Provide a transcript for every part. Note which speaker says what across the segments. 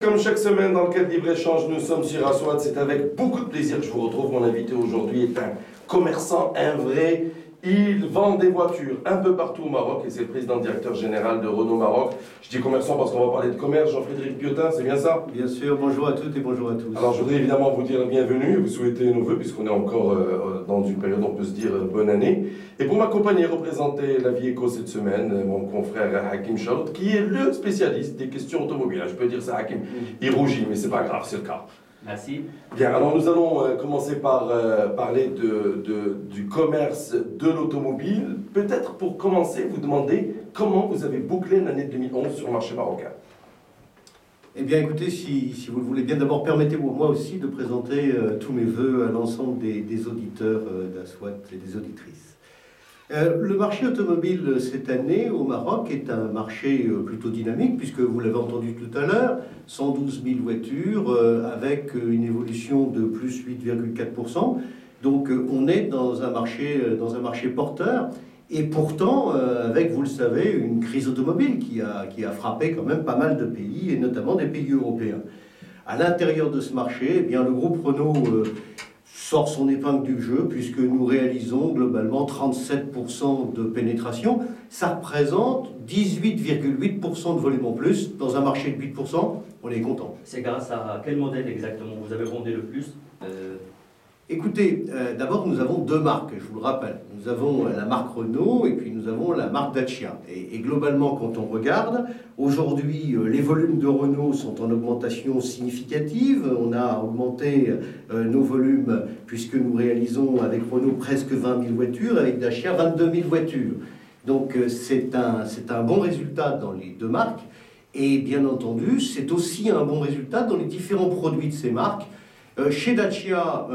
Speaker 1: Comme chaque semaine dans le cadre Libre-Échange, nous sommes sur Aswad. C'est avec beaucoup de plaisir que je vous retrouve. Mon invité aujourd'hui est un commerçant, un vrai. Il vend des voitures un peu partout au Maroc et c'est le président directeur général de Renault Maroc. Je dis commerçant parce qu'on va parler de commerce. Jean-Frédéric Piotin, c'est bien ça?
Speaker 2: Bien sûr, bonjour à toutes et bonjour à tous.
Speaker 1: Alors je voudrais évidemment vous dire la bienvenue et vous souhaiter nos voeux puisqu'on est encore dans une période, on peut se dire, bonne année. Et pour m'accompagner, représenter la vie éco cette semaine, mon confrère Hakim Chaout, qui est le spécialiste des questions automobiles. Je peux dire ça, Hakim. Il rougit, mais c'est pas grave, c'est le cas.
Speaker 3: Merci.
Speaker 1: Bien, alors nous allons commencer par parler du commerce de l'automobile. Peut-être pour commencer, vous demander comment vous avez bouclé l'année 2011 sur le marché marocain.
Speaker 2: Eh bien écoutez, si vous le voulez bien, d'abord permettez-moi aussi de présenter tous mes voeux à l'ensemble des auditeurs d'Aswad et des auditrices. Le marché automobile cette année au Maroc est un marché plutôt dynamique puisque vous l'avez entendu tout à l'heure, 112 000 voitures avec une évolution de plus 8,4%. Donc on est dans un marché porteur et pourtant avec, vous le savez, une crise automobile qui a frappé quand même pas mal de pays et notamment des pays européens. À l'intérieur de ce marché, eh bien, le groupe Renault sort son épingle du jeu puisque nous réalisons globalement 37% de pénétration. Ça représente 18,8% de volume en plus. Dans un marché de 8%, on est content.
Speaker 3: C'est grâce à quel modèle exactement vous avez vendu le plus?
Speaker 2: Écoutez, d'abord nous avons deux marques, je vous le rappelle. Nous avons la marque Renault et puis nous avons la marque Dacia. Et globalement, quand on regarde, aujourd'hui les volumes de Renault sont en augmentation significative. On a augmenté nos volumes puisque nous réalisons avec Renault presque 20 000 voitures, avec Dacia 22 000 voitures. Donc c'est un bon résultat dans les deux marques. Et bien entendu, c'est aussi un bon résultat dans les différents produits de ces marques. Chez Dacia,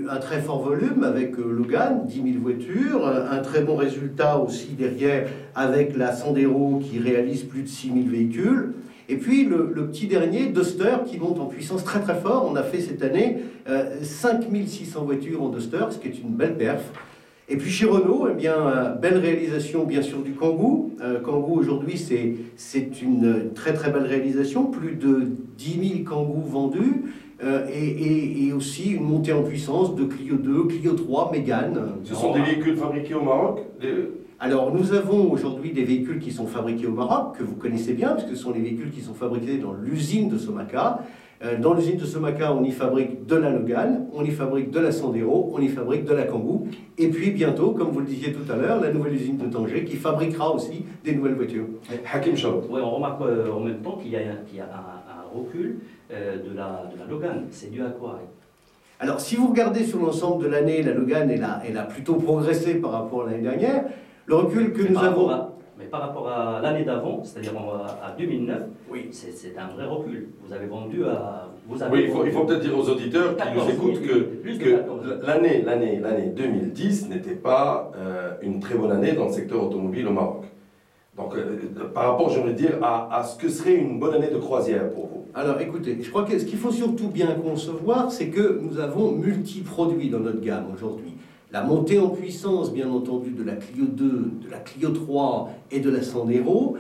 Speaker 2: un très fort volume avec Logan, 10 000 voitures, un très bon résultat aussi derrière avec la Sandero qui réalise plus de 6 000 véhicules. Et puis le petit dernier, Duster, qui monte en puissance très très fort. On a fait cette année 5 600 voitures en Duster, ce qui est une belle perf. Et puis chez Renault, eh bien, belle réalisation bien sûr du Kangoo. Kangoo aujourd'hui c'est une très très belle réalisation, plus de 10 000 Kangoo vendus. Et aussi une montée en puissance de Clio 2, Clio 3, Mégane.
Speaker 1: Ce sont des véhicules fabriqués au Maroc?
Speaker 2: Alors nous avons aujourd'hui des véhicules qui sont fabriqués au Maroc, que vous connaissez bien, parce que ce sont les véhicules qui sont fabriqués dans l'usine de Somaka. Dans l'usine de Somaka, on y fabrique de la Logan, on y fabrique de la Sandero, on y fabrique de la Kangoo. Et puis bientôt, comme vous le disiez tout à l'heure, la nouvelle usine de Tanger qui fabriquera aussi des nouvelles voitures.
Speaker 1: Hakim Chaout.
Speaker 3: Oui, on remarque en même temps qu'il y a un recul de la Logan. C'est dû à quoi?
Speaker 2: Alors, si vous regardez sur l'ensemble de l'année, la Logan, elle a plutôt progressé par rapport à l'année dernière. Le recul que nous avons...
Speaker 3: Mais par rapport à l'année d'avant, c'est-à-dire à 2009,
Speaker 2: oui,
Speaker 3: c'est un vrai recul. Vous avez vendu à...
Speaker 1: Oui, il faut peut-être dire aux auditeurs qui nous écoutent que l'année 2010 n'était pas une très bonne année dans le secteur automobile au Maroc. Donc, par rapport, j'aimerais dire, à ce que serait une bonne année de croisière pour vous.
Speaker 2: Alors, écoutez, je crois que ce qu'il faut surtout bien concevoir, c'est que nous avons multi-produits dans notre gamme aujourd'hui. La montée en puissance, bien entendu, de la Clio 2, de la Clio 3 et de la Sandero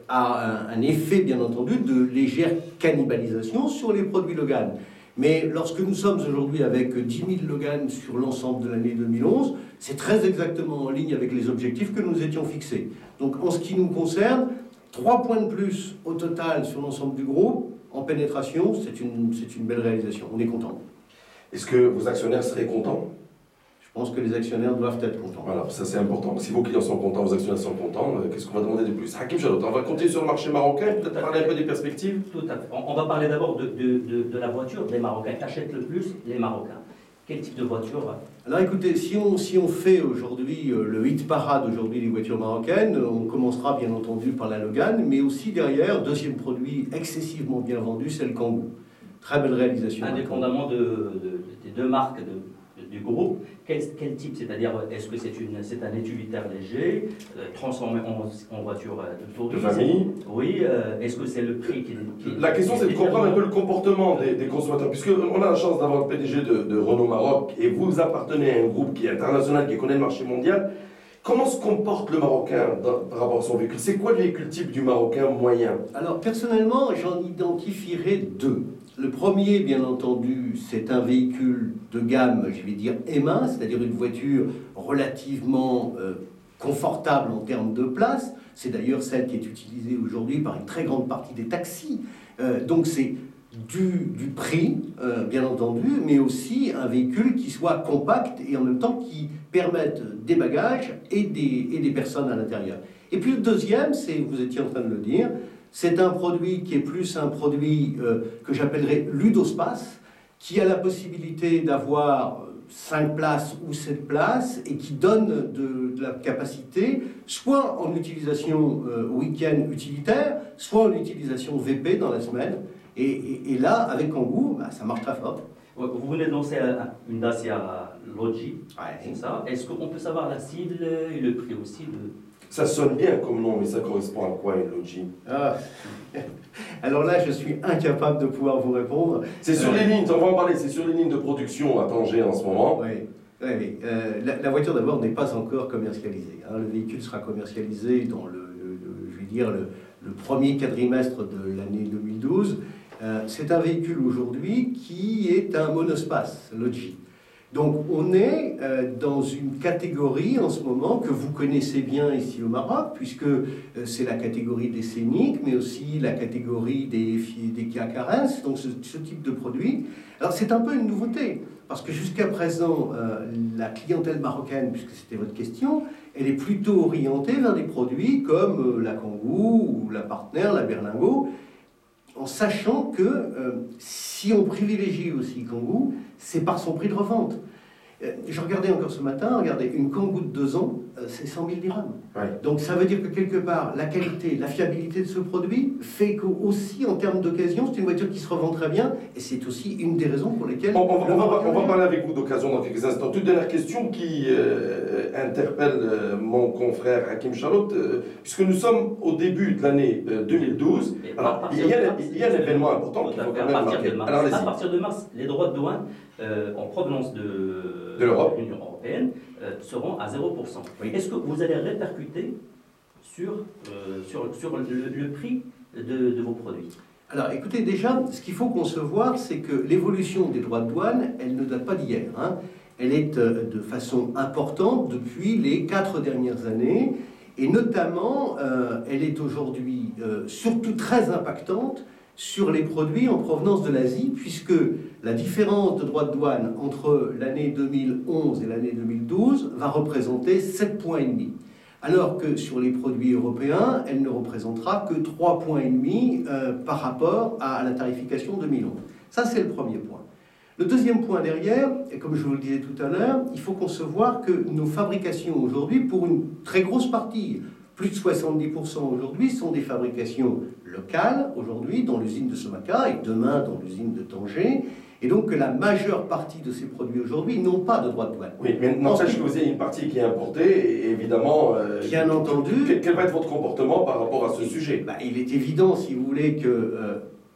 Speaker 2: a un effet, bien entendu, de légère cannibalisation sur les produits Logan. Mais lorsque nous sommes aujourd'hui avec 10 000 Logan sur l'ensemble de l'année 2011, c'est très exactement en ligne avec les objectifs que nous étions fixés. Donc en ce qui nous concerne, 3 points de plus au total sur l'ensemble du groupe. En pénétration, c'est une belle réalisation. On est content.
Speaker 1: Est-ce que vos actionnaires seraient contents?
Speaker 2: Je pense que les actionnaires doivent être contents.
Speaker 1: Voilà, ça c'est important. Si vos clients sont contents, vos actionnaires sont contents, qu'est-ce qu'on va demander de plus? Hakim Chaout, on va compter sur le marché marocain, peut-être parler un peu des perspectives?
Speaker 3: Tout à fait. On va parler d'abord de la voiture des Marocains. Qu'achètent le plus les Marocains? Quel type de voiture?
Speaker 2: Alors écoutez, si on fait aujourd'hui le hit parade aujourd'hui des voitures marocaines, on commencera bien entendu par la Logan, mais aussi derrière, deuxième produit excessivement bien vendu, c'est le Kangoo. Très belle réalisation.
Speaker 3: Indépendamment des deux marques du groupe, quel type? C'est-à-dire, est-ce que c'est un utilitaire léger, transformé en voiture de tourisme?
Speaker 1: De famille?
Speaker 3: Oui. Est-ce que c'est le prix qui...
Speaker 1: La question, c'est de comprendre un peu le comportement des consommateurs, puisqu'on a la chance d'avoir le PDG de Renault Maroc, et vous appartenez à un groupe qui est international, qui connaît le marché mondial. Comment se comporte le Marocain par rapport à son véhicule? C'est quoi le véhicule type du Marocain moyen?
Speaker 2: Alors, personnellement, j'en identifierai deux. Le premier, bien entendu, c'est un véhicule de gamme, je vais dire M1, c'est-à-dire une voiture relativement confortable en termes de place. C'est d'ailleurs celle qui est utilisée aujourd'hui par une très grande partie des taxis. Donc c'est du prix, bien entendu, mais aussi un véhicule qui soit compact et en même temps qui permette des bagages et des personnes à l'intérieur. Et puis le deuxième, c'est, vous étiez en train de le dire, c'est un produit qui est plus un produit que j'appellerais ludospace, qui a la possibilité d'avoir 5 places ou 7 places et qui donne de la capacité, soit en utilisation week-end utilitaire, soit en utilisation VP dans la semaine. Et là, avec Kangoo, bah, ça marche très fort.
Speaker 3: Vous venez de lancer une Dacia Logi,
Speaker 2: Ouais.
Speaker 3: c'est ça. Est-ce qu'on peut savoir la cible et le prix aussi
Speaker 1: Ça sonne bien comme nom, mais ça correspond à quoi une Logi?
Speaker 2: Alors là, je suis incapable de pouvoir vous répondre.
Speaker 1: C'est sur les lignes, on va en parler, c'est sur les lignes de production à Tanger en ce moment.
Speaker 2: Oui. La voiture d'abord n'est pas encore commercialisée. Hein. Le véhicule sera commercialisé dans je vais dire le premier quadrimestre de l'année 2012. C'est un véhicule aujourd'hui qui est un monospace, Logi. Donc on est dans une catégorie en ce moment que vous connaissez bien ici au Maroc, puisque c'est la catégorie des scéniques, mais aussi la catégorie des Kia Carens, donc ce type de produit. Alors c'est un peu une nouveauté, parce que jusqu'à présent, la clientèle marocaine, puisque c'était votre question, elle est plutôt orientée vers des produits comme la Kangoo, ou la Partner, la Berlingo, en sachant que si on privilégie aussi Kangoo, c'est par son prix de revente. Je regardais encore ce matin, regardez, une Kangoo de 2 ans, c'est 100 000 dirhams.
Speaker 1: Ouais.
Speaker 2: Donc ça veut dire que quelque part, la qualité, la fiabilité de ce produit fait qu'aussi en termes d'occasion, c'est une voiture qui se revend très bien, et c'est aussi une des raisons pour lesquelles...
Speaker 1: On va parler avec vous d'occasion dans quelques instants. Toute dernière question qui interpelle mon confrère Hakim Charlot, puisque nous sommes au début de l'année 2012. Alors, il y a un événement important qu'il faut quand même marquer.
Speaker 3: À partir de mars, les droits de douane en provenance de l'Union européenne seront à 0%.
Speaker 2: Oui.
Speaker 3: Est-ce que vous allez répercuter sur le prix de vos produits?
Speaker 2: Alors écoutez, déjà, ce qu'il faut concevoir, c'est que l'évolution des droits de douane, elle ne date pas d'hier. Hein. Elle est de façon importante depuis les 4 dernières années, et notamment, elle est aujourd'hui surtout très impactante sur les produits en provenance de l'Asie, puisque la différence de droits de douane entre l'année 2011 et l'année 2012 va représenter 7,5 points. Alors que sur les produits européens, elle ne représentera que 3,5 points par rapport à la tarification 2011. Ça, c'est le premier point. Le deuxième point derrière, et comme je vous le disais tout à l'heure, il faut concevoir que nos fabrications aujourd'hui, pour une très grosse partie, plus de 70% aujourd'hui, sont des fabrications locales, aujourd'hui, dans l'usine de Somaka, et demain dans l'usine de Tanger. Et donc que la majeure partie de ces produits aujourd'hui n'ont pas de droit de douane.
Speaker 1: Oui, mais n'empêche que vous avez une partie qui est importée, et évidemment...
Speaker 2: bien entendu...
Speaker 1: Quel va être votre comportement par rapport à ce sujet?
Speaker 2: Il est évident, si vous voulez, que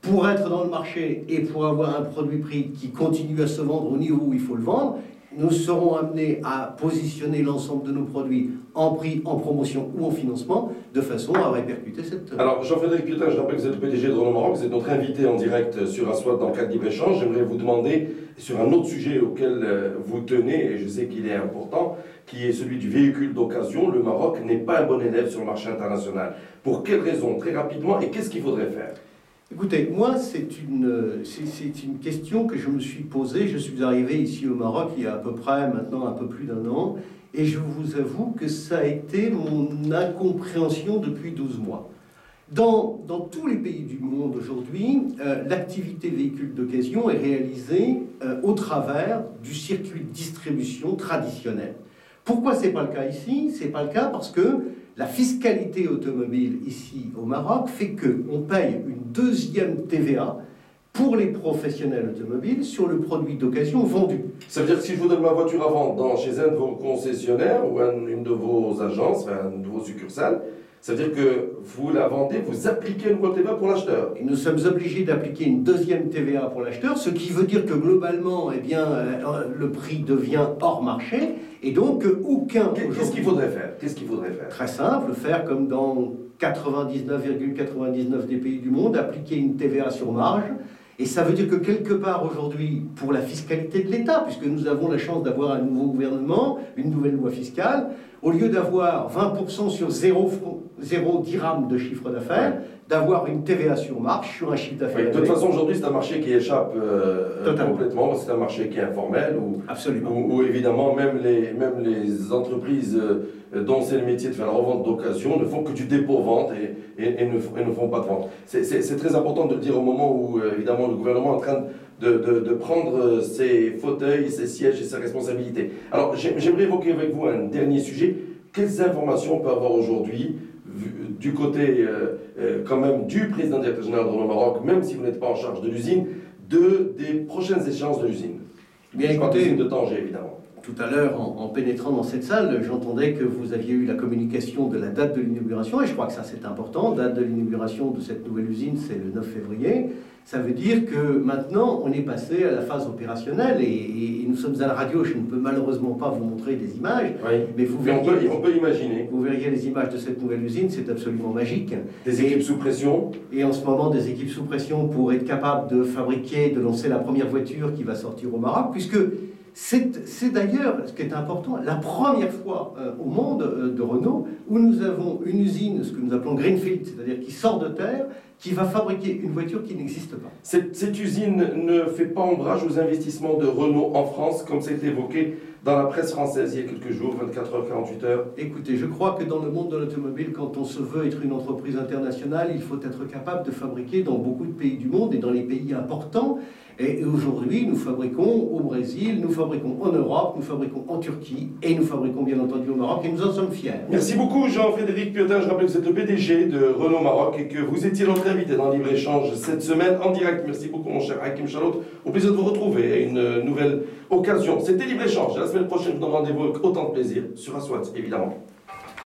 Speaker 2: pour être dans le marché et pour avoir un produit prix qui continue à se vendre au niveau où il faut le vendre, nous serons amenés à positionner l'ensemble de nos produits en prix, en promotion ou en financement, de façon à répercuter cette...
Speaker 1: Alors, Jean-Frédéric Piotin, je rappelle que vous êtes le PDG de Renault Maroc, vous êtes notre invité en direct sur Aswad dans le cadre d'Ibre-Échange. J'aimerais vous demander, sur un autre sujet auquel vous tenez, et je sais qu'il est important, qui est celui du véhicule d'occasion. Le Maroc n'est pas un bon élève sur le marché international. Pour quelles raisons? Très rapidement, et qu'est-ce qu'il faudrait faire?
Speaker 2: Écoutez, moi, c'est une question que je me suis posée. Je suis arrivé ici au Maroc il y a à peu près, maintenant, un peu plus d'1 an. Et je vous avoue que ça a été mon incompréhension depuis 12 mois. Dans tous les pays du monde aujourd'hui, l'activité véhicule d'occasion est réalisée au travers du circuit de distribution traditionnel. Pourquoi ce n'est pas le cas ici? Ce n'est pas le cas parce que la fiscalité automobile ici au Maroc fait qu'on paye une deuxième TVA pour les professionnels automobiles sur le produit d'occasion vendu.
Speaker 1: Ça veut dire que si je vous donne ma voiture à vendre chez un de vos concessionnaires ou une de vos agences, enfin, une de vos succursales, C'est-à-dire que vous la vendez, vous appliquez une nouvelle TVA pour l'acheteur.
Speaker 2: Et nous sommes obligés d'appliquer une deuxième TVA pour l'acheteur, ce qui veut dire que globalement, eh bien, le prix devient hors marché, et donc aucun...
Speaker 1: Qu'est-ce qu'il faudrait faire? Qu'est-ce qu'il faudrait faire?
Speaker 2: Très simple, faire comme dans 99,99 des pays du monde, appliquer une TVA sur marge. Et ça veut dire que quelque part aujourd'hui, pour la fiscalité de l'État, puisque nous avons la chance d'avoir un nouveau gouvernement, une nouvelle loi fiscale, au lieu d'avoir 20% sur 0 dirham de chiffre d'affaires, d'avoir une TVA sur marge, sur un chiffre d'affaires.
Speaker 1: De toute façon, aujourd'hui, c'est un marché qui échappe
Speaker 2: Totalement.
Speaker 1: complètement. C'est un marché qui est informel,
Speaker 2: Absolument.
Speaker 1: où évidemment, même les entreprises dont c'est le métier de faire la revente d'occasion ne font que du dépôt-vente et ne font pas de vente. C'est très important de le dire au moment où, évidemment, le gouvernement est en train de prendre ses fauteuils, ses sièges et ses responsabilités. Alors, j'aimerais évoquer avec vous un dernier sujet. Quelles informations on peut avoir aujourd'hui du côté, quand même, du président directeur général de Renault Maroc, même si vous n'êtes pas en charge de l'usine, des prochaines échéances de l'usine?
Speaker 2: Bien,
Speaker 1: Je parle de
Speaker 2: écoutez,
Speaker 1: l'usine de Tanger, évidemment.
Speaker 2: tout à l'heure, en pénétrant dans cette salle, j'entendais que vous aviez eu la communication de la date de l'inauguration, et je crois que ça c'est important. Date de l'inauguration de cette nouvelle usine, c'est le 9 février. Ça veut dire que maintenant, on est passé à la phase opérationnelle, et nous sommes à la radio, je ne peux malheureusement pas vous montrer des images,
Speaker 1: Oui.
Speaker 2: mais vous
Speaker 1: Mais
Speaker 2: verriez,
Speaker 1: on peut imaginer
Speaker 2: vous verriez les images de cette nouvelle usine, c'est absolument magique.
Speaker 1: des équipes sous pression.
Speaker 2: Et en ce moment, des équipes sous pression pour être capables de fabriquer, de lancer la première voiture qui va sortir au Maroc, puisque c'est d'ailleurs, ce qui est important, la première fois au monde de Renault où nous avons une usine, ce que nous appelons Greenfield, c'est-à-dire qui sort de terre, qui va fabriquer une voiture qui n'existe pas.
Speaker 1: Cette usine ne fait pas ombrage aux investissements de Renault en France, comme ça a été évoqué dans la presse française il y a quelques jours, 24 heures, 48 heures.
Speaker 2: Écoutez, je crois que dans le monde de l'automobile, quand on se veut être une entreprise internationale, il faut être capable de fabriquer dans beaucoup de pays du monde et dans les pays importants. Et aujourd'hui, nous fabriquons au Brésil, nous fabriquons en Europe, nous fabriquons en Turquie et nous fabriquons bien entendu au Maroc et nous en sommes fiers.
Speaker 1: Merci beaucoup Jean-Frédéric Piotin, je rappelle que vous êtes le PDG de Renault Maroc et que vous étiez notre invité dans Libre-Échange cette semaine en direct. Merci beaucoup mon cher Hakim Chalot, au plaisir de vous retrouver à une nouvelle occasion. C'était Libre-Échange, la semaine prochaine je vous donne rendez-vous avec autant de plaisir sur Aswat évidemment.